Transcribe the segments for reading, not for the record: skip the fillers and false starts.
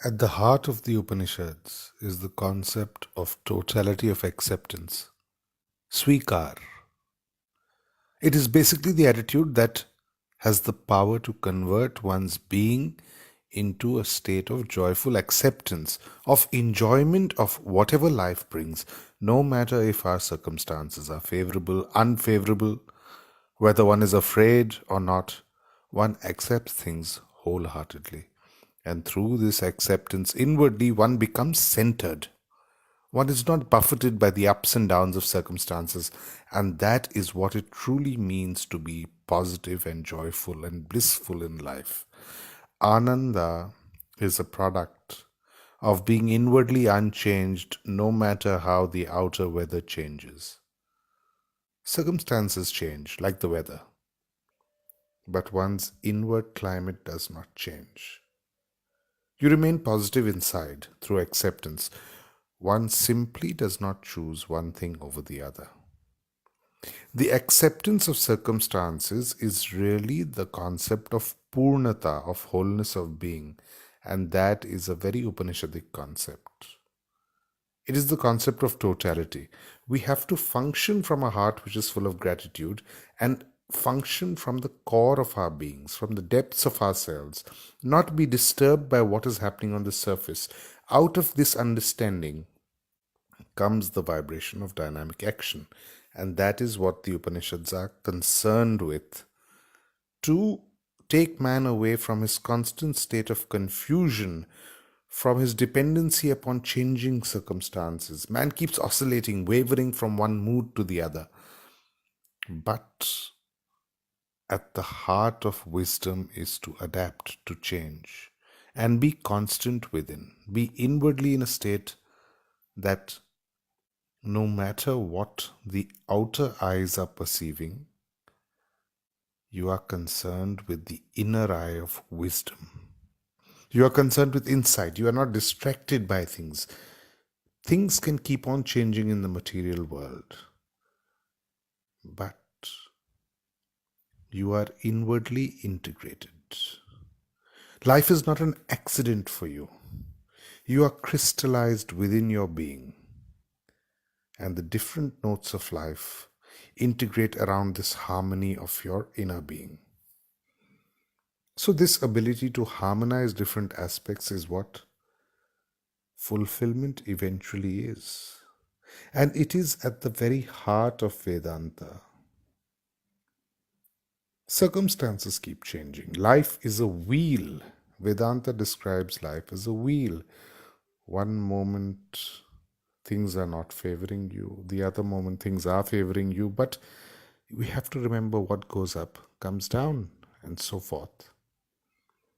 At the heart of the Upanishads is the concept of totality of acceptance, swikar. It is basically the attitude that has the power to convert one's being into a state of joyful acceptance, of enjoyment of whatever life brings, no matter if our circumstances are favorable, unfavorable, whether one is afraid or not, one accepts things wholeheartedly. And through this acceptance, inwardly one becomes centered. One is not buffeted by the ups and downs of circumstances, and that is what it truly means to be positive and joyful and blissful in life. Ananda is a product of being inwardly unchanged no matter how the outer weather changes. Circumstances change, like the weather, but one's inward climate does not change. You remain positive inside through acceptance. One simply does not choose one thing over the other. The acceptance of circumstances is really the concept of purnata, of wholeness of being, and that is a very Upanishadic concept. It is the concept of totality. We have to function from a heart which is full of gratitude and function from the core of our beings, from the depths of ourselves, not be disturbed by what is happening on the surface. Out of this understanding comes the vibration of dynamic action. And that is what the Upanishads are concerned with. To take man away from his constant state of confusion, from his dependency upon changing circumstances. Man keeps oscillating, wavering from one mood to the other. But at the heart of wisdom is to adapt to change and be constant within, be inwardly in a state that no matter what the outer eyes are perceiving, you are concerned with the inner eye of wisdom. You are concerned with insight. You are not distracted by things. Things can keep on changing in the material world, but you are inwardly integrated. Life is not an accident for you. You are crystallized within your being, and the different notes of life integrate around this harmony of your inner being. So, this ability to harmonize different aspects is what fulfillment eventually is. And it is at the very heart of Vedanta. Circumstances keep changing. Life is a wheel. Vedanta describes life as a wheel. One moment things are not favoring you, the other moment things are favoring you, but we have to remember what goes up comes down, and so forth.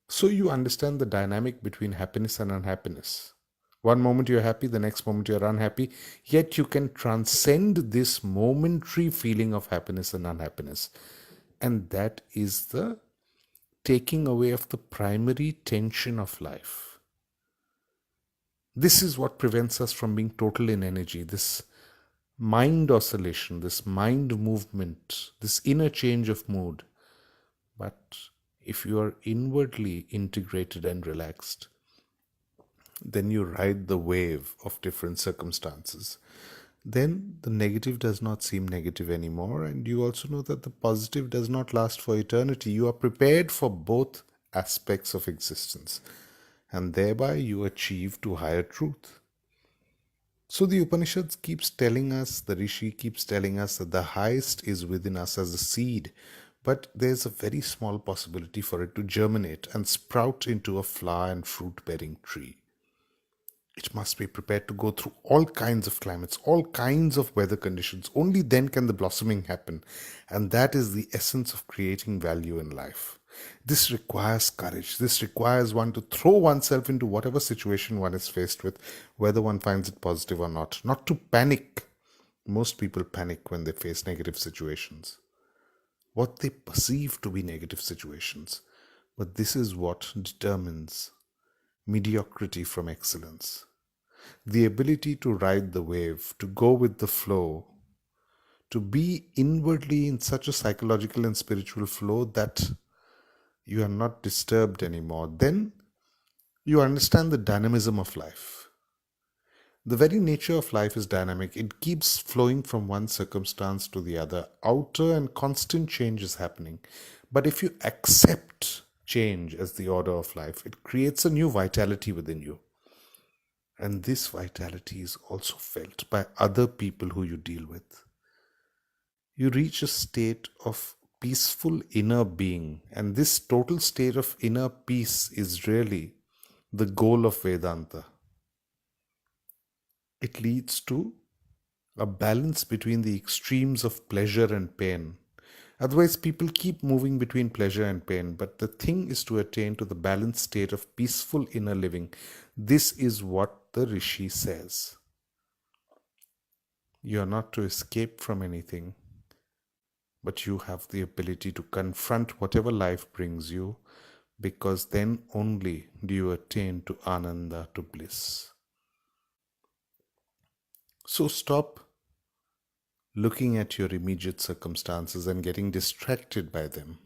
So you understand the dynamic between happiness and unhappiness. One moment you're happy, the next moment you're unhappy, yet you can transcend this momentary feeling of happiness and unhappiness. And that is the taking away of the primary tension of life. This is what prevents us from being total in energy, this mind oscillation, this mind movement, this inner change of mood. But if you are inwardly integrated and relaxed, then you ride the wave of different circumstances. Then the negative does not seem negative anymore, and you also know that the positive does not last for eternity. You are prepared for both aspects of existence, and thereby you achieve to higher truth. So the Upanishads keeps telling us, the Rishi keeps telling us that the highest is within us as a seed, but there's a very small possibility for it to germinate and sprout into a flower and fruit-bearing tree. It must be prepared to go through all kinds of climates, all kinds of weather conditions. Only then can the blossoming happen. And that is the essence of creating value in life. This requires courage. This requires one to throw oneself into whatever situation one is faced with, whether one finds it positive or not. Not to panic. Most people panic when they face negative situations, what they perceive to be negative situations. But this is what determines mediocrity from excellence. The ability to ride the wave, to go with the flow, to be inwardly in such a psychological and spiritual flow that you are not disturbed anymore. Then You understand the dynamism of life. The very nature of life is dynamic. It keeps flowing from one circumstance to the other. Outer and constant change is happening. But if you accept change as the order of life, it creates a new vitality within you. And this vitality is also felt by other people who you deal with. You reach a state of peaceful inner being. And this total state of inner peace is really the goal of Vedanta. It leads to a balance between the extremes of pleasure and pain. Otherwise, people keep moving between pleasure and pain. But the thing is to attain to the balanced state of peaceful inner living. This is what the Rishi says. You are not to escape from anything, but you have the ability to confront whatever life brings you, because then only do you attain to Ananda, to bliss. So stop looking at your immediate circumstances and getting distracted by them.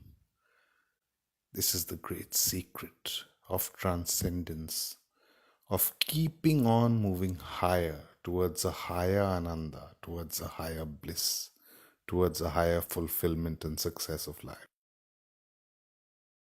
This is the great secret of transcendence, of keeping on moving higher towards a higher Ananda, towards a higher bliss, towards a higher fulfillment and success of life.